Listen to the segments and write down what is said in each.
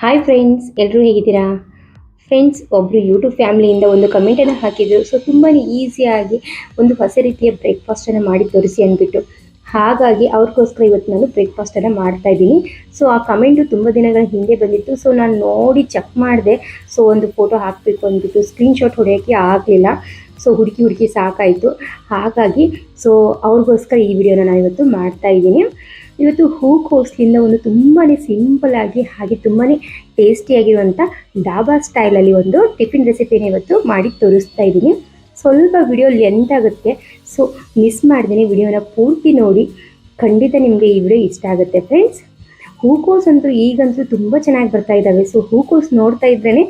Hi friends, ಎಲ್ಲರೂ ಹೇಗಿದ್ದೀರಾ? Friends, ಒಬ್ಬರು ಯೂಟ್ಯೂಬ್ ಫ್ಯಾಮಿಲಿಯಿಂದ ಒಂದು ಕಮೆಂಟನ್ನು ಹಾಕಿದ್ರು. ಸೊ ತುಂಬಾ ಈಸಿಯಾಗಿ ಒಂದು ಹೊಸ ರೀತಿಯ ಬ್ರೇಕ್ಫಾಸ್ಟನ್ನು ಮಾಡಿ ತೋರಿಸಿ ಅಂದ್ಬಿಟ್ಟು, ಹಾಗಾಗಿ ಅವ್ರಿಗೋಸ್ಕರ ಇವತ್ತು ನಾನು ಬ್ರೇಕ್ಫಾಸ್ಟನ್ನು ಮಾಡ್ತಾ ಇದ್ದೀನಿ. ಸೊ ಆ ಕಮೆಂಟು ತುಂಬ ದಿನಗಳ ಹಿಂದೆ ಬಂದಿತ್ತು. ಸೊ ನಾನು ನೋಡಿ ಚೆಕ್ ಮಾಡಿದೆ. ಸೊ ಒಂದು ಫೋಟೋ ಹಾಕಬೇಕು ಅಂದ್ಬಿಟ್ಟು ಸ್ಕ್ರೀನ್ಶಾಟ್ ಹೊಡೆಯೋಕ್ಕೆ ಆಗಲಿಲ್ಲ. ಸೊ ಹುಡುಕಿ ಸಾಕಾಯಿತು. ಹಾಗಾಗಿ ಸೊ ಅವ್ರಿಗೋಸ್ಕರ ಈ ವಿಡಿಯೋನ ನಾನು ಇವತ್ತು ಮಾಡ್ತಾ ಇದ್ದೀನಿ. ಇವತ್ತು ಹೂಕೋಸಲಿಂದ ಒಂದು ತುಂಬಾ ಸಿಂಪಲ್ಲಾಗಿ ಹಾಗೆ ತುಂಬಾ ಟೇಸ್ಟಿಯಾಗಿರುವಂಥ ಡಾಬಾ ಸ್ಟೈಲಲ್ಲಿ ಒಂದು ಟಿಫಿನ್ ರೆಸಿಪಿನ ಇವತ್ತು ಮಾಡಿ ತೋರಿಸ್ತಾ ಇದ್ದೀನಿ. ಸ್ವಲ್ಪ ವಿಡಿಯೋ ಲೆಂತ್ ಆಗುತ್ತೆ. ಸೊ ಮಿಸ್ ಮಾಡ್ದೇನೆ ವಿಡಿಯೋನ ಪೂರ್ತಿ ನೋಡಿ. ಖಂಡಿತ ನಿಮಗೆ ಈ ವಿಡಿಯೋ ಇಷ್ಟ ಆಗುತ್ತೆ ಫ್ರೆಂಡ್ಸ್. ಹೂಕೋಸು ಅಂತೂ ಈಗಂತೂ ತುಂಬ ಚೆನ್ನಾಗಿ ಬರ್ತಾ ಇದ್ದಾವೆ. ಸೊ ಹೂಕೋಸು ನೋಡ್ತಾ ಇದ್ರೇ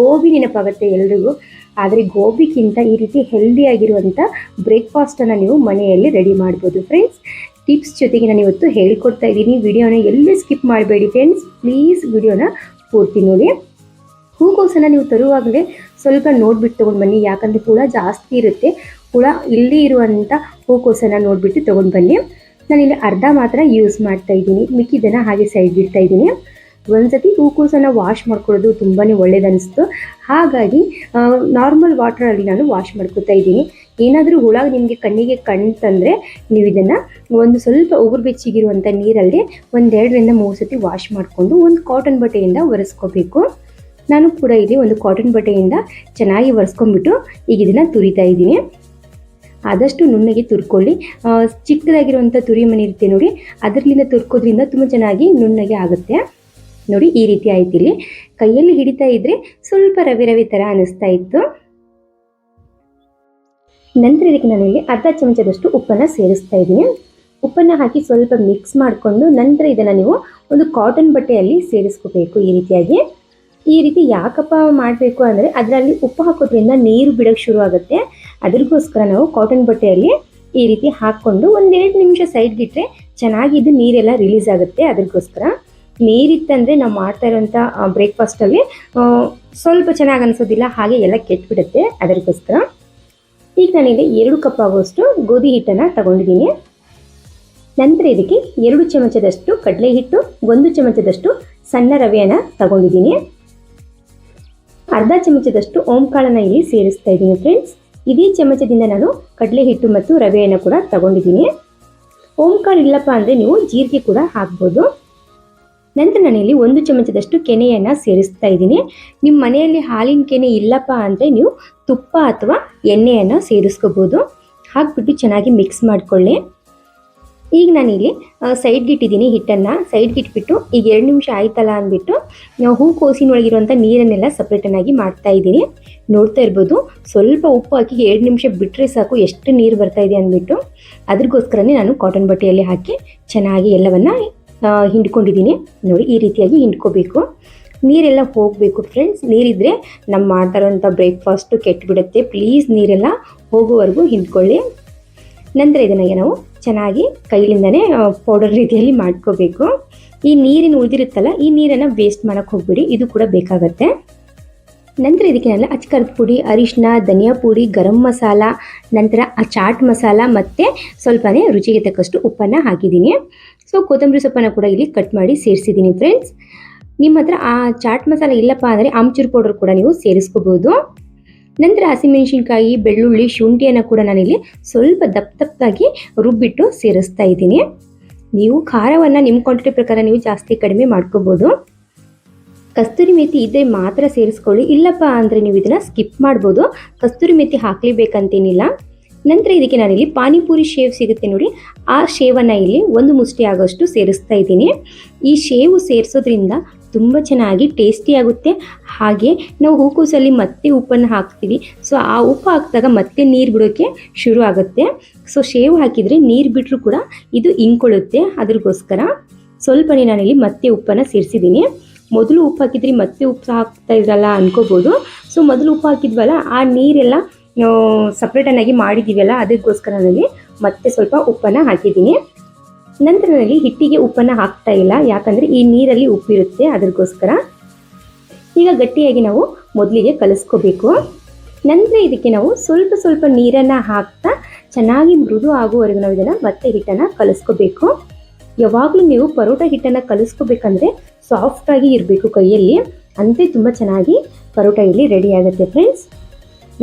ಗೋಬಿ ನೆನಪಾಗುತ್ತೆ ಎಲ್ರಿಗೂ. ಆದರೆ ಗೋಬಿಗಿಂತ ಈ ರೀತಿ ಹೆಲ್ದಿಯಾಗಿರುವಂಥ ಬ್ರೇಕ್ಫಾಸ್ಟನ್ನು ನೀವು ಮನೆಯಲ್ಲಿ ರೆಡಿ ಮಾಡ್ಬೋದು ಫ್ರೆಂಡ್ಸ್. ಟಿಪ್ಸ್ ಜೊತೆಗೆ ನಾನು ಇವತ್ತು ಹೇಳ್ಕೊಡ್ತಾ ಇದ್ದೀನಿ. ವಿಡಿಯೋನ ಎಲ್ಲಿ ಸ್ಕಿಪ್ ಮಾಡಬೇಡಿ ಫ್ರೆಂಡ್ಸ್, ಪ್ಲೀಸ್ ವಿಡಿಯೋನ ಪೂರ್ತಿ ನೋಡಿ. ಹೂಕೋಸನ್ನು ನೀವು ತರುವಾಗಲೇ ಸ್ವಲ್ಪ ನೋಡಿಬಿಟ್ಟು ತೊಗೊಂಡು ಬನ್ನಿ, ಯಾಕಂದರೆ ಹುಳ ಜಾಸ್ತಿ ಇರುತ್ತೆ. ಹುಳ ಇಲ್ಲಿ ಇರುವಂಥ ಹೂಕೋಸನ್ನು ನೋಡಿಬಿಟ್ಟು ತೊಗೊಂಡು ಬನ್ನಿ. ನಾನಿಲ್ಲಿ ಅರ್ಧ ಮಾತ್ರ ಯೂಸ್ ಮಾಡ್ತಾ ಇದ್ದೀನಿ, ಮಿಕ್ಕಿದ್ದನ್ನು ಹಾಗೆ ಸೈಡ್ ಇಡ್ತಾ ಇದ್ದೀನಿ. ಒಂದ್ಸತಿ ಹೂಕೋಸನ್ನು ವಾಶ್ ಮಾಡ್ಕೊಳ್ಳೋದು ತುಂಬಾ ಒಳ್ಳೇದನ್ನಿಸ್ತು. ಹಾಗಾಗಿ ನಾರ್ಮಲ್ ವಾಟ್ರಲ್ಲಿ ನಾನು ವಾಶ್ ಮಾಡ್ಕೊತಾ ಇದ್ದೀನಿ. ಏನಾದರೂ ಹುಳ ನಿಮಗೆ ಕಣ್ಣಿಗೆ ತಂದರೆ ನೀವು ಇದನ್ನು ಒಂದು ಸ್ವಲ್ಪ ಉಗುರು ಬೆಚ್ಚಗಿರುವಂಥ ನೀರಲ್ಲಿ 2ರಿಂದ 3 ಸತಿ ವಾಶ್ ಮಾಡಿಕೊಂಡು ಒಂದು ಕಾಟನ್ ಬಟ್ಟೆಯಿಂದ ಒರೆಸ್ಕೋಬೇಕು. ನಾನು ಕೂಡ ಇಲ್ಲಿ ಒಂದು ಕಾಟನ್ ಬಟ್ಟೆಯಿಂದ ಚೆನ್ನಾಗಿ ಒರೆಸ್ಕೊಂಡ್ಬಿಟ್ಟು ಈಗ ಇದನ್ನು ತುರಿತಾ ಇದ್ದೀನಿ. ಆದಷ್ಟು ನುಣ್ಣಗೆ ತುರ್ಕೊಳ್ಳಿ. ಚಿಕ್ಕದಾಗಿರುವಂಥ ತುರಿ ಮನೆ ಇರುತ್ತೆ ನೋಡಿ, ಅದರಿಂದ ತುರ್ಕೋದ್ರಿಂದ ತುಂಬ ಚೆನ್ನಾಗಿ ನುಣ್ಣಗೆ ಆಗುತ್ತೆ. ನೋಡಿ ಈ ರೀತಿ ಆಯ್ತು. ಇಲ್ಲಿ ಕೈಯಲ್ಲಿ ಹಿಡಿತಾ ಇದ್ರೆ ಸ್ವಲ್ಪ ರವೆ ಥರ ಅನ್ನಿಸ್ತಾ ಇತ್ತು. ನಂತರ ಇದಕ್ಕೆ ನಾನು ಇಲ್ಲಿ ಅರ್ಧ ಚಮಚದಷ್ಟು ಉಪ್ಪನ್ನು ಸೇರಿಸ್ತಾ ಇದ್ದೀನಿ. ಉಪ್ಪನ್ನು ಹಾಕಿ ಸ್ವಲ್ಪ ಮಿಕ್ಸ್ ಮಾಡಿಕೊಂಡು ನಂತರ ಇದನ್ನು ನೀವು ಒಂದು ಕಾಟನ್ ಬಟ್ಟೆಯಲ್ಲಿ ಸೇರಿಸ್ಕೋಬೇಕು. ಈ ರೀತಿ ಯಾಕಪ್ಪ ಮಾಡಬೇಕು ಅಂದರೆ ಅದರಲ್ಲಿ ಉಪ್ಪು ಹಾಕೋದ್ರಿಂದ ನೀರು ಬಿಡೋಕ್ಕೆ ಶುರು ಆಗುತ್ತೆ. ಅದ್ರಿಗೋಸ್ಕರ ನಾವು ಕಾಟನ್ ಬಟ್ಟೆಯಲ್ಲಿ ಈ ರೀತಿ ಹಾಕ್ಕೊಂಡು 1-2 ನಿಮಿಷ ಸೈಡ್ಗಿಟ್ರೆ ಚೆನ್ನಾಗಿ ಇದು ನೀರೆಲ್ಲ ರಿಲೀಸ್ ಆಗುತ್ತೆ. ಅದ್ರಿಗೋಸ್ಕರ ನೀರಿತ್ತಂದರೆ ನಾವು ಮಾಡ್ತಾ ಇರೋಂಥ ಬ್ರೇಕ್ಫಾಸ್ಟಲ್ಲಿ ಸ್ವಲ್ಪ ಚೆನ್ನಾಗಿ ಅನಿಸೋದಿಲ್ಲ, ಹಾಗೆ ಎಲ್ಲ ಕೆಟ್ಬಿಡುತ್ತೆ. ಅದಕ್ಕೋಸ್ಕರ ಈಗ ನಾನಿಲ್ಲಿ 2 ಕಪ್ ಆಗುವಷ್ಟು ಗೋಧಿ ಹಿಟ್ಟನ್ನು ತಗೊಂಡಿದ್ದೀನಿ. ನಂತರ ಇದಕ್ಕೆ 2 ಚಮಚದಷ್ಟು ಕಡಲೆ ಹಿಟ್ಟು, 1 ಚಮಚದಷ್ಟು ಸಣ್ಣ ರವೆಯನ್ನು ತಗೊಂಡಿದ್ದೀನಿ. ಅರ್ಧ ಚಮಚದಷ್ಟು ಓಂಕಾಳನ್ನು ಇಲ್ಲಿ ಸೇರಿಸ್ತಾ ಇದ್ದೀನಿ ಫ್ರೆಂಡ್ಸ್. ಇದೇ ಚಮಚದಿಂದ ನಾನು ಕಡಲೆ ಹಿಟ್ಟು ಮತ್ತು ರವೆಯನ್ನು ಕೂಡ ತಗೊಂಡಿದ್ದೀನಿ. ಓಂಕಾಳು ಇಲ್ಲಪ್ಪ ಅಂದರೆ ನೀವು ಜೀರಿಗೆ ಕೂಡ ಹಾಕ್ಬೋದು. ನಂತರ ನಾನಿಲ್ಲಿ 1 ಚಮಚದಷ್ಟು ಕೆನೆಯನ್ನು ಸೇರಿಸ್ತಾ ಇದ್ದೀನಿ. ನಿಮ್ಮ ಮನೆಯಲ್ಲಿ ಹಾಲಿನ ಕೆನೆ ಇಲ್ಲಪ್ಪ ಅಂದರೆ ನೀವು ತುಪ್ಪ ಅಥವಾ ಎಣ್ಣೆಯನ್ನು ಸೇರಿಸ್ಕೋಬೋದು. ಹಾಕ್ಬಿಟ್ಟು ಚೆನ್ನಾಗಿ ಮಿಕ್ಸ್ ಮಾಡಿಕೊಳ್ಳಿ. ಈಗ ನಾನಿಲ್ಲಿ ಸೈಡ್ಗಿಟ್ಟಿದ್ದೀನಿ ಹಿಟ್ಟನ್ನು. ಸೈಡ್ಗಿಟ್ಬಿಟ್ಟು ಈಗ 2 ನಿಮಿಷ ಆಯ್ತಲ್ಲ ಅಂದ್ಬಿಟ್ಟು ಹೂಕೋಸಿನೊಳಗಿರುವಂಥ ನೀರನ್ನೆಲ್ಲ ಸಪ್ರೇಟನ್ನಾಗಿ ಮಾಡ್ತಾ ಇದ್ದೀನಿ. ನೋಡ್ತಾ ಇರ್ಬೋದು, ಸ್ವಲ್ಪ ಉಪ್ಪು ಹಾಕಿ 2 ನಿಮಿಷ ಬಿಟ್ಟರೆ ಸಾಕು ಎಷ್ಟು ನೀರು ಬರ್ತಾ ಇದೆ ಅಂದ್ಬಿಟ್ಟು. ಅದ್ರಿಗೋಸ್ಕರನೇ ನಾನು ಕಾಟನ್ ಬಟ್ಟೆಯಲ್ಲಿ ಹಾಕಿ ಚೆನ್ನಾಗಿ ಎಲ್ಲವನ್ನು ಹಿಂಡ್ಕೊಂಡಿದ್ದೀನಿ. ನೋಡಿ ಈ ರೀತಿಯಾಗಿ ಹಿಂಡ್ಕೋಬೇಕು. ನೀರೆಲ್ಲ ಹೋಗಬೇಕು ಫ್ರೆಂಡ್ಸ್. ನೀರಿದ್ದರೆ ನಮ್ಮ ಮಾಡ್ತಾ ಇರೋಂಥ ಬ್ರೇಕ್ಫಾಸ್ಟು ಕೆಟ್ಟುಬಿಡುತ್ತೆ. ಪ್ಲೀಸ್ ನೀರೆಲ್ಲ ಹೋಗೋವರೆಗೂ ಹಿಂಡ್ಕೊಳ್ಳಿ. ನಂತರ ಇದನ್ನು ನಾವು ಚೆನ್ನಾಗಿ ಕೈಲಿಂದನೇ ಪೌಡರ್ ರೀತಿಯಲ್ಲಿ ಮಾಡ್ಕೋಬೇಕು. ಈ ನೀರಿನ ಉಳಿದಿರುತ್ತಲ್ಲ, ಈ ನೀರನ್ನು ವೇಸ್ಟ್ ಮಾಡೋಕ್ಕೆ ಹೋಗ್ಬಿಡಿ, ಇದು ಕೂಡ ಬೇಕಾಗತ್ತೆ. ನಂತರ ಇದಕ್ಕೆ ನಾನು ಅಚ್ಚಕಾರದ ಪುಡಿ, ಅರಿಶಿನ, ಧನಿಯಾ ಪುಡಿ, ಗರಂ ಮಸಾಲ, ನಂತರ ಚಾಟ್ ಮಸಾಲ ಮತ್ತು ಸ್ವಲ್ಪನೇ ರುಚಿಗೆ ತಕ್ಕಷ್ಟು ಉಪ್ಪನ್ನು ಹಾಕಿದ್ದೀನಿ. ಸೊ ಕೊತ್ತಂಬರಿ ಸೊಪ್ಪನ್ನು ಕೂಡ ಇಲ್ಲಿ ಕಟ್ ಮಾಡಿ ಸೇರಿಸಿದ್ದೀನಿ ಫ್ರೆಂಡ್ಸ್. ನಿಮ್ಮ ಹತ್ರ ಆ ಚಾಟ್ ಮಸಾಲ ಇಲ್ಲಪ್ಪ ಅಂದರೆ ಆಮ್ಚೂರು ಪೌಡರ್ ಕೂಡ ನೀವು ಸೇರಿಸ್ಕೋಬೋದು. ನಂತರ ಹಸಿಮೆಣಸಿನ್ಕಾಯಿ, ಬೆಳ್ಳುಳ್ಳಿ, ಶುಂಠಿಯನ್ನು ಕೂಡ ನಾನಿಲ್ಲಿ ಸ್ವಲ್ಪ ದಪ್ಪದಾಗಿ ರುಬ್ಬಿಟ್ಟು ಸೇರಿಸ್ತಾ ಇದ್ದೀನಿ. ನೀವು ಖಾರವನ್ನು ನಿಮ್ಮ ಕ್ವಾಂಟಿಟಿ ಪ್ರಕಾರ ನೀವು ಜಾಸ್ತಿ ಕಡಿಮೆ ಮಾಡ್ಕೋಬೋದು. ಕಸ್ತೂರಿ ಮೆಥಿ ಇದ್ದರೆ ಮಾತ್ರ ಸೇರಿಸ್ಕೊಳ್ಳಿ, ಇಲ್ಲಪ್ಪ ಅಂದರೆ ನೀವು ಇದನ್ನು ಸ್ಕಿಪ್ ಮಾಡ್ಬೋದು. ಕಸ್ತೂರಿ ಮೆಥಿ ಹಾಕಲೇಬೇಕಂತೇನಿಲ್ಲ. ನಂತರ ಇದಕ್ಕೆ ನಾನಿಲ್ಲಿ ಪಾನಿಪುರಿ ಶೇವ್ ಸಿಗುತ್ತೆ ನೋಡಿ, ಆ ಶೇವನ್ನು ಇಲ್ಲಿ 1 ಮುಷ್ಟಿ ಆಗೋಷ್ಟು ಸೇರಿಸ್ತಾ ಇದ್ದೀನಿ. ಈ ಶೇವು ಸೇರಿಸೋದ್ರಿಂದ ತುಂಬ ಚೆನ್ನಾಗಿ ಟೇಸ್ಟಿ ಆಗುತ್ತೆ. ಹಾಗೆ ನಾವು ಹೂಕೋಸಲ್ಲಿ ಮತ್ತೆ ಉಪ್ಪನ್ನು ಹಾಕ್ತೀವಿ. ಸೊ ಆ ಉಪ್ಪು ಹಾಕಿದಾಗ ಮತ್ತೆ ನೀರು ಬಿಡೋಕ್ಕೆ ಶುರು ಆಗುತ್ತೆ. ಸೊ ಶೇವು ಹಾಕಿದರೆ ನೀರು ಬಿಟ್ಟರೂ ಕೂಡ ಇದು ಇಂಕೊಳ್ಳುತ್ತೆ. ಅದ್ರಿಗೋಸ್ಕರ ಸ್ವಲ್ಪನೇ ನಾನಿಲ್ಲಿ ಮತ್ತೆ ಉಪ್ಪನ್ನು ಸೇರಿಸಿದ್ದೀನಿ. ಮೊದಲು ಉಪ್ಪು ಹಾಕಿದ್ರಿ ಮತ್ತೆ ಉಪ್ಪು ಹಾಕ್ತಾ ಇದ್ರಲ್ಲ ಅನ್ಕೋಬೋದು. ಸೊ ಮೊದಲು ಉಪ್ಪು ಹಾಕಿದ್ವಲ್ಲ, ಆ ನೀರೆಲ್ಲ ಸಪ್ರೇಟನ್ನಾಗಿ ಮಾಡಿದ್ದೀವಲ್ಲ, ಅದಕ್ಕೋಸ್ಕರ ನಾನಲ್ಲಿ ಮತ್ತೆ ಸ್ವಲ್ಪ ಉಪ್ಪನ್ನು ಹಾಕಿದ್ದೀನಿ. ನಂತರ ನಾನಲ್ಲಿ ಹಿಟ್ಟಿಗೆ ಉಪ್ಪನ್ನು ಹಾಕ್ತಾ ಇಲ್ಲ, ಯಾಕಂದರೆ ಈ ನೀರಲ್ಲಿ ಉಪ್ಪಿರುತ್ತೆ. ಅದಕ್ಕೋಸ್ಕರ ಈಗ ಗಟ್ಟಿಯಾಗಿ ನಾವು ಮೊದಲಿಗೆ ಕಲಿಸ್ಕೋಬೇಕು. ನಂತರ ಇದಕ್ಕೆ ನಾವು ಸ್ವಲ್ಪ ನೀರನ್ನು ಹಾಕ್ತಾ ಚೆನ್ನಾಗಿ ಮೃದು ಆಗುವವರೆಗೂ ನಾವು ಇದನ್ನು ಮತ್ತೆ ಹಿಟ್ಟನ್ನು ಕಲಿಸ್ಕೋಬೇಕು. ಯಾವಾಗಲೂ ನೀವು ಪರೋಟ ಹಿಟ್ಟನ್ನು ಕಲಿಸ್ಕೋಬೇಕಂದ್ರೆ ಸಾಫ್ಟಾಗಿ ಇರಬೇಕು ಕೈಯಲ್ಲಿ, ಅಂತೆ ತುಂಬ ಚೆನ್ನಾಗಿ ಪರೋಟ ಇಲ್ಲಿ ರೆಡಿ ಆಗುತ್ತೆ ಫ್ರೆಂಡ್ಸ್.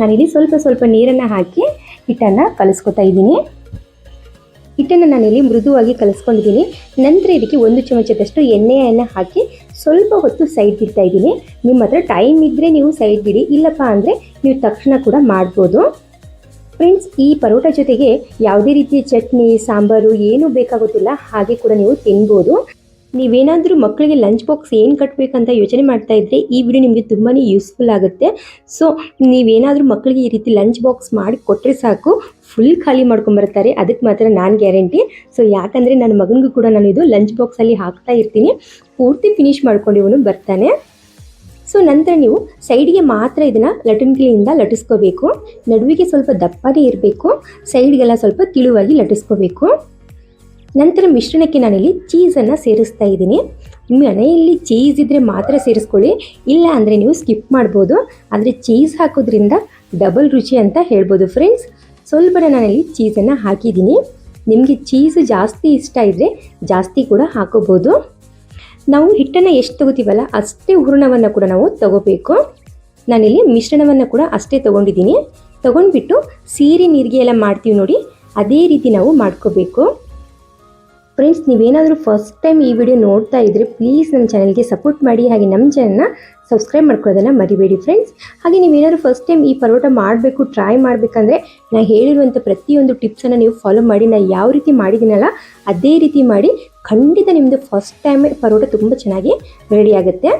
ನಾನಿಲ್ಲಿ ಸ್ವಲ್ಪ ಸ್ವಲ್ಪ ನೀರನ್ನು ಹಾಕಿ ಹಿಟ್ಟನ್ನು ಕಲಿಸ್ಕೊತಾ ಇದ್ದೀನಿ. ಹಿಟ್ಟನ್ನು ನಾನಿಲ್ಲಿ ಮೃದುವಾಗಿ ಕಲಿಸ್ಕೊಂಡಿದ್ದೀನಿ. ನಂತರ ಇದಕ್ಕೆ 1 ಚಮಚದಷ್ಟು ಎಣ್ಣೆಯನ್ನು ಹಾಕಿ ಸ್ವಲ್ಪ ಹೊತ್ತು ಸೈಡ್ ಬಿಡ್ತಾ ಇದ್ದೀನಿ. ನಿಮ್ಮ ಹತ್ರ ಟೈಮ್ ಇದ್ದರೆ ನೀವು ಸೈಡ್ ಬಿಡಿ, ಇಲ್ಲಪ್ಪ ಅಂದರೆ ನೀವು ತಕ್ಷಣ ಕೂಡ ಮಾಡ್ಬೋದು ಫ್ರೆಂಡ್ಸ್. ಈ ಪರೋಟ ಜೊತೆಗೆ ಯಾವುದೇ ರೀತಿಯ ಚಟ್ನಿ ಸಾಂಬಾರು ಏನೂ ಬೇಕಾಗೋದಿಲ್ಲ, ಹಾಗೆ ಕೂಡ ನೀವು ತಿನ್ಬೋದು. ನೀವೇನಾದರೂ ಮಕ್ಕಳಿಗೆ ಲಂಚ್ ಬಾಕ್ಸ್ ಏನು ಕಟ್ಟಬೇಕಂತ ಯೋಚನೆ ಮಾಡ್ತಾ ಇದ್ದರೆ ಈ ವಿಡಿಯೋ ನಿಮಗೆ ತುಂಬಾ ಯೂಸ್ಫುಲ್ ಆಗುತ್ತೆ. ಸೊ ನೀವೇನಾದರೂ ಮಕ್ಕಳಿಗೆ ಈ ರೀತಿ ಲಂಚ್ ಬಾಕ್ಸ್ ಮಾಡಿ ಕೊಟ್ಟರೆ ಸಾಕು, ಫುಲ್ ಖಾಲಿ ಮಾಡ್ಕೊಂಬರ್ತಾರೆ, ಅದಕ್ಕೆ ಮಾತ್ರ ನಾನು ಗ್ಯಾರಂಟಿ. ಸೊ ಯಾಕಂದರೆ ನನ್ನ ಮಗನಿಗೂ ಕೂಡ ನಾನು ಇದು ಲಂಚ್ ಬಾಕ್ಸಲ್ಲಿ ಹಾಕ್ತಾ ಇರ್ತೀನಿ, ಪೂರ್ತಿ ಫಿನಿಶ್ ಮಾಡ್ಕೊಂಡು ಇವನು ಬರ್ತಾನೆ. ಸೊ ನಂತರ ನೀವು ಸೈಡಿಗೆ ಮಾತ್ರ ಇದನ್ನು ಲಟನ್ಗಿಲಿಯಿಂದ ಲಟಿಸ್ಕೋಬೇಕು. ನಡುವಿಗೆ ಸ್ವಲ್ಪ ದಪ್ಪನೇ ಇರಬೇಕು, ಸೈಡ್ಗೆಲ್ಲ ಸ್ವಲ್ಪ ತಿಳುವಾಗಿ ಲಟಿಸ್ಕೋಬೇಕು. ನಂತರ ಮಿಶ್ರಣಕ್ಕೆ ನಾನಿಲ್ಲಿ ಚೀಸನ್ನು ಸೇರಿಸ್ತಾ ಇದ್ದೀನಿ. ಮನೆಯಲ್ಲಿ ಚೀಸ್ ಇದ್ದರೆ ಮಾತ್ರ ಸೇರಿಸ್ಕೊಳ್ಳಿ, ಇಲ್ಲ ಅಂದರೆ ನೀವು ಸ್ಕಿಪ್ ಮಾಡ್ಬೋದು. ಆದರೆ ಚೀಸ್ ಹಾಕೋದ್ರಿಂದ ಡಬಲ್ ರುಚಿ ಅಂತ ಹೇಳ್ಬೋದು ಫ್ರೆಂಡ್ಸ್. ಸ್ವಲ್ಪ ನಾನಿಲ್ಲಿ ಚೀಸನ್ನು ಹಾಕಿದ್ದೀನಿ. ನಿಮಗೆ ಚೀಸ್ ಜಾಸ್ತಿ ಇಷ್ಟ ಇದ್ದರೆ ಜಾಸ್ತಿ ಕೂಡ ಹಾಕೋಬೋದು. ನಾವು ಹಿಟ್ಟನ್ನು ಎಷ್ಟು ತಗೋತೀವಲ್ಲ ಅಷ್ಟೇ ಹೂರಣವನ್ನು ಕೂಡ ನಾವು ತಗೋಬೇಕು. ನಾನಿಲ್ಲಿ ಮಿಶ್ರಣವನ್ನು ಕೂಡ ಅಷ್ಟೇ ತೊಗೊಂಡಿದ್ದೀನಿ. ತೊಗೊಂಡ್ಬಿಟ್ಟು ಸೀರೆ ನೀರಿಗೆ ಎಲ್ಲ ಮಾಡ್ತೀವಿ ನೋಡಿ, ಅದೇ ರೀತಿ ನಾವು ಮಾಡ್ಕೋಬೇಕು ಫ್ರೆಂಡ್ಸ್. ನೀವೇನಾದರೂ ಫಸ್ಟ್ ಟೈಮ್ ಈ ವಿಡಿಯೋ ನೋಡ್ತಾ ಇದ್ದರೆ ಪ್ಲೀಸ್ ನನ್ನ ಚಾನಲ್ಗೆ ಸಪೋರ್ಟ್ ಮಾಡಿ, ಹಾಗೆ ನಮ್ಮ ಚಾನಲ್ನ ಸಬ್ಸ್ಕ್ರೈಬ್ ಮಾಡ್ಕೊಳ್ಳೋದನ್ನು ಮರಿಬೇಡಿ ಫ್ರೆಂಡ್ಸ್. ಹಾಗೆ ನೀವೇನಾದರೂ ಫಸ್ಟ್ ಟೈಮ್ ಈ ಪರೋಟ ಮಾಡಬೇಕು, ಟ್ರೈ ಮಾಡಬೇಕಂದ್ರೆ ನಾನು ಹೇಳಿರುವಂಥ ಪ್ರತಿಯೊಂದು ಟಿಪ್ಸನ್ನು ನೀವು ಫಾಲೋ ಮಾಡಿ. ನಾನು ಯಾವ ರೀತಿ ಮಾಡಿದ್ದೀನಲ್ಲ ಅದೇ ರೀತಿ ಮಾಡಿ, ಖಂಡಿತ ನಿಮ್ಮದು ಫಸ್ಟ್ ಟೈಮ್ ಪರೋಟ ತುಂಬ ಚೆನ್ನಾಗಿ ರೆಡಿ ಆಗುತ್ತೆ.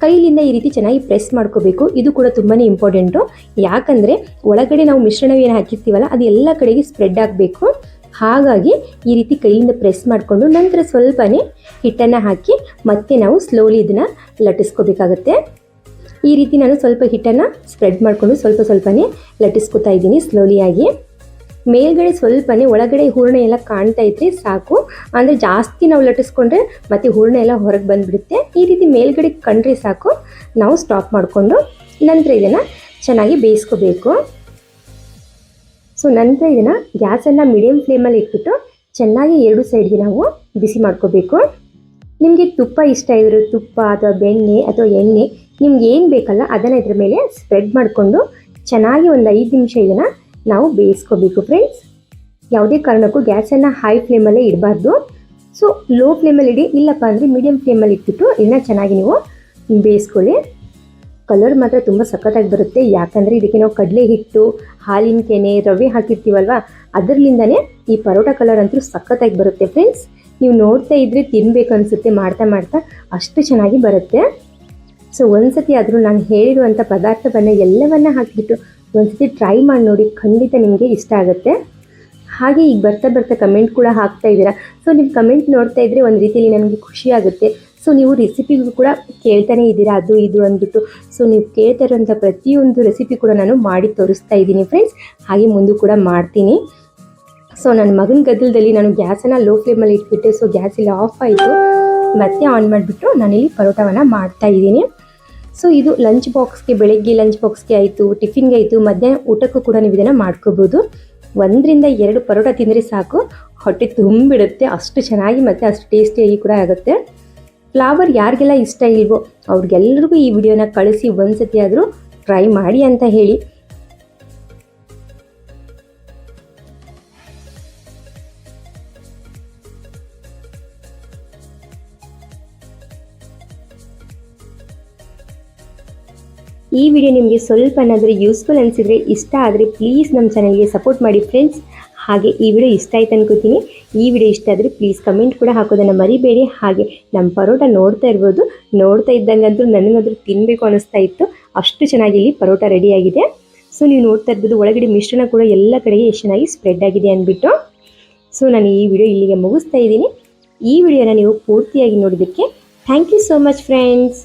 ಕೈಲಿಂದ ಈ ರೀತಿ ಚೆನ್ನಾಗಿ ಪ್ರೆಸ್ ಮಾಡ್ಕೋಬೇಕು, ಇದು ಕೂಡ ತುಂಬಾ ಇಂಪಾರ್ಟೆಂಟು. ಯಾಕಂದರೆ ಒಳಗಡೆ ನಾವು ಮಿಶ್ರಣವೇನು ಹಾಕಿರ್ತೀವಲ್ಲ ಅದು ಎಲ್ಲ ಕಡೆಗೆ ಸ್ಪ್ರೆಡ್ ಆಗಬೇಕು. ಹಾಗಾಗಿ ಈ ರೀತಿ ಕೈಯಿಂದ ಪ್ರೆಸ್ ಮಾಡಿಕೊಂಡು ನಂತರ ಸ್ವಲ್ಪನೇ ಹಿಟ್ಟನ್ನು ಹಾಕಿ ಮತ್ತೆ ನಾವು ಸ್ಲೋಲಿ ಇದನ್ನು ಲಟಿಸ್ಕೋಬೇಕಾಗತ್ತೆ. ಈ ರೀತಿ ನಾನು ಸ್ವಲ್ಪ ಹಿಟ್ಟನ್ನು ಸ್ಪ್ರೆಡ್ ಮಾಡಿಕೊಂಡು ಸ್ವಲ್ಪನೇ ಲಟಿಸ್ಕೊತಾ ಇದ್ದೀನಿ ಸ್ಲೋಲಿಯಾಗಿ. ಮೇಲ್ಗಡೆ ಸ್ವಲ್ಪನೇ, ಒಳಗಡೆ ಹೂರಣ ಎಲ್ಲ ಕಾಣ್ತಾ ಇದ್ರೆ ಸಾಕು. ಅಂದರೆ ಜಾಸ್ತಿ ನಾವು ಲಟಿಸ್ಕೊಂಡ್ರೆ ಮತ್ತೆ ಹೂರಣ ಎಲ್ಲ ಹೊರಗೆ ಬಂದುಬಿಡುತ್ತೆ. ಈ ರೀತಿ ಮೇಲ್ಗಡೆ ಕಂಡ್ರೆ ಸಾಕು. ನಾವು ಸ್ಟಾಪ್ ಮಾಡಿಕೊಂಡು ನಂತರ ಇದನ್ನು ಚೆನ್ನಾಗಿ ಬೇಯಿಸ್ಕೋಬೇಕು. ಸೊ ನಂತರ ಇದನ್ನು ಗ್ಯಾಸನ್ನು ಮೀಡಿಯಮ್ ಫ್ಲೇಮಲ್ಲಿ ಇಟ್ಬಿಟ್ಟು ಚೆನ್ನಾಗಿ 2 ಸೈಡ್ಗೆ ನಾವು ಬಿಸಿ ಮಾಡ್ಕೋಬೇಕು. ನಿಮಗೆ ತುಪ್ಪ ಇಷ್ಟ ಇದ್ದರೆ ತುಪ್ಪ ಅಥವಾ ಬೆಣ್ಣೆ ಅಥವಾ ಎಣ್ಣೆ ನಿಮ್ಗೆ ಏನು ಬೇಕಲ್ಲ ಅದನ್ನು ಇದ್ರ ಮೇಲೆ ಸ್ಪ್ರೆಡ್ ಮಾಡಿಕೊಂಡು ಚೆನ್ನಾಗಿ ಒಂದು 5 ನಿಮಿಷ ಇದನ್ನು ನಾವು ಬೇಯಿಸ್ಕೋಬೇಕು ಫ್ರೆಂಡ್ಸ್. ಯಾವುದೇ ಕಾರಣಕ್ಕೂ ಗ್ಯಾಸನ್ನು ಹೈ ಫ್ಲೇಮಲ್ಲೇ ಇಡಬಾರ್ದು. ಸೊ ಲೋ ಫ್ಲೇಮಲ್ಲಿ ಇಡಿ, ಇಲ್ಲಪ್ಪ ಅಂದರೆ ಮೀಡಿಯಮ್ ಫ್ಲೇಮಲ್ಲಿ ಇಟ್ಬಿಟ್ಟು ಇದನ್ನು ಚೆನ್ನಾಗಿ ನೀವು ಬೇಯಿಸ್ಕೊಳ್ಳಿ. ಕಲರ್ ಮಾತ್ರ ತುಂಬ ಸಖತ್ತಾಗಿ ಬರುತ್ತೆ, ಯಾಕಂದರೆ ಇದಕ್ಕೆ ನಾವು ಕಡಲೆ ಹಿಟ್ಟು, ಹಾಲಿನ ಕೆನೆ, ರವೆ ಹಾಕಿರ್ತೀವಲ್ವ, ಅದರಲ್ಲಿಂದನೇ ಈ ಪರೋಟ ಕಲರ್ ಅಂತೂ ಸಖತ್ತಾಗಿ ಬರುತ್ತೆ ಫ್ರೆಂಡ್ಸ್. ನೀವು ನೋಡ್ತಾ ಇದ್ದರೆ ತಿನ್ನಬೇಕು ಅನಿಸುತ್ತೆ, ಮಾಡ್ತಾ ಅಷ್ಟು ಚೆನ್ನಾಗಿ ಬರುತ್ತೆ. ಸೊ ಒಂದ್ಸತಿ ಆದರೂ ನಾನು ಹೇಳಿರುವಂಥ ಪದಾರ್ಥವನ್ನು ಎಲ್ಲವನ್ನ ಹಾಕಿಬಿಟ್ಟು ಒಂದ್ಸತಿ ಟ್ರೈ ಮಾಡಿ ನೋಡಿ, ಖಂಡಿತ ನಿಮಗೆ ಇಷ್ಟ ಆಗುತ್ತೆ. ಹಾಗೆ ಈಗ ಬರ್ತಾ ಕಮೆಂಟ್ ಕೂಡ ಹಾಕ್ತಾ ಇದ್ದೀರಾ. ಸೊ ನಿಮ್ಮ ಕಮೆಂಟ್ ನೋಡ್ತಾ ಇದ್ದರೆ ಒಂದು ರೀತಿಯಲ್ಲಿ ನನಗೆ ಖುಷಿ ಆಗುತ್ತೆ. ಸೊ ನೀವು ರೆಸಿಪಿಗೂ ಕೂಡ ಕೇಳ್ತಾನೆ ಇದ್ದೀರಾ, ಅದು ಇದು ಅಂದ್ಬಿಟ್ಟು. ಸೊ ನೀವು ಕೇಳ್ತಾ ಇರೋಂಥ ಪ್ರತಿಯೊಂದು ರೆಸಿಪಿ ಕೂಡ ನಾನು ಮಾಡಿ ತೋರಿಸ್ತಾ ಇದ್ದೀನಿ ಫ್ರೆಂಡ್ಸ್. ಹಾಗೆ ಮುಂದೆ ಕೂಡ ಮಾಡ್ತೀನಿ. ಸೊ ನನ್ನ ಮಗನ ಗದ್ದಲದಲ್ಲಿ ನಾನು ಗ್ಯಾಸನ್ನು ಲೋ ಫ್ಲೇಮಲ್ಲಿ ಇಟ್ಬಿಟ್ಟೆ. ಸೊ ಗ್ಯಾಸ್ ಇಲ್ಲಿ ಆಫ್ ಆಯಿತು, ಮತ್ತೆ ಆನ್ ಮಾಡಿಬಿಟ್ಟು ನಾನಿಲ್ಲಿ ಪರೋಟವನ್ನು ಮಾಡ್ತಾ ಇದ್ದೀನಿ. ಸೊ ಇದು ಲಂಚ್ ಬಾಕ್ಸ್ಗೆ, ಬೆಳಗ್ಗೆ ಲಂಚ್ ಬಾಕ್ಸ್ಗೆ ಆಯಿತು, ಟಿಫಿನ್ಗೆ ಆಯಿತು, ಮಧ್ಯಾಹ್ನ ಊಟಕ್ಕೂ ಕೂಡ ನೀವು ಇದನ್ನು ಮಾಡ್ಕೋಬೋದು. 1 ರಿಂದ 2 ಪರೋಟ ತಿಂದರೆ ಸಾಕು, ಹೊಟ್ಟೆ ತುಂಬಿಡುತ್ತೆ. ಅಷ್ಟು ಚೆನ್ನಾಗಿ ಮತ್ತು ಅಷ್ಟು ಟೇಸ್ಟಿಯಾಗಿ ಕೂಡ ಆಗುತ್ತೆ. ಫ್ಲವರ್ ಯಾರಿಗೆಲ್ಲ ಇಷ್ಟ ಇಲ್ವೋ ಅವ್ರಿಗೆಲ್ಲರಿಗೂ ಈ ವಿಡಿಯೋನ ಕಳಿಸಿ ಒಂದ್ಸತಿ ಆದರೂ ಟ್ರೈ ಮಾಡಿ ಅಂತ ಹೇಳಿ. ಈ ವಿಡಿಯೋ ನಿಮಗೆ ಸ್ವಲ್ಪ ಏನಾದರೂ ಯೂಸ್ಫುಲ್ ಅನಿಸಿದರೆ, ಇಷ್ಟ ಆದರೆ ಪ್ಲೀಸ್ ನಮ್ಮ ಚಾನಲ್ಗೆ ಸಪೋರ್ಟ್ ಮಾಡಿ ಫ್ರೆಂಡ್ಸ್. ಹಾಗೆ ಈ ವಿಡಿಯೋ ಇಷ್ಟ ಆಯ್ತು ಅನ್ಕೋತೀನಿ. ಈ ವಿಡಿಯೋ ಇಷ್ಟ ಆದರೆ ಪ್ಲೀಸ್ ಕಮೆಂಟ್ ಕೂಡ ಹಾಕೋದನ್ನು ಮರಿಬೇಡಿ. ಹಾಗೆ ನಮ್ಮ ಪರೋಟ ನೋಡ್ತಾ ಇದ್ದಂಗಂತೂ ನನಗಂತೂ ತಿನ್ನಬೇಕು ಅನ್ನಿಸ್ತಾ ಇತ್ತು, ಅಷ್ಟು ಚೆನ್ನಾಗಿ ಇಲ್ಲಿ ಪರೋಟ ರೆಡಿಯಾಗಿದೆ. ಸೊ ನೀವು ನೋಡ್ತಾ ಇರ್ಬೋದು ಒಳಗಡೆ ಮಿಶ್ರಣ ಕೂಡ ಎಲ್ಲ ಕಡೆಗೆ ಎಷ್ಟು ಚೆನ್ನಾಗಿ ಸ್ಪ್ರೆಡ್ ಆಗಿದೆ ಅಂದ್ಬಿಟ್ಟು. ಸೊ ನಾನು ಈ ವಿಡಿಯೋ ಇಲ್ಲಿಗೆ ಮುಗಿಸ್ತಾ ಇದ್ದೀನಿ. ಈ ವಿಡಿಯೋನ ನೀವು ಪೂರ್ತಿಯಾಗಿ ನೋಡಿದ್ದಕ್ಕೆ thank you so much friends.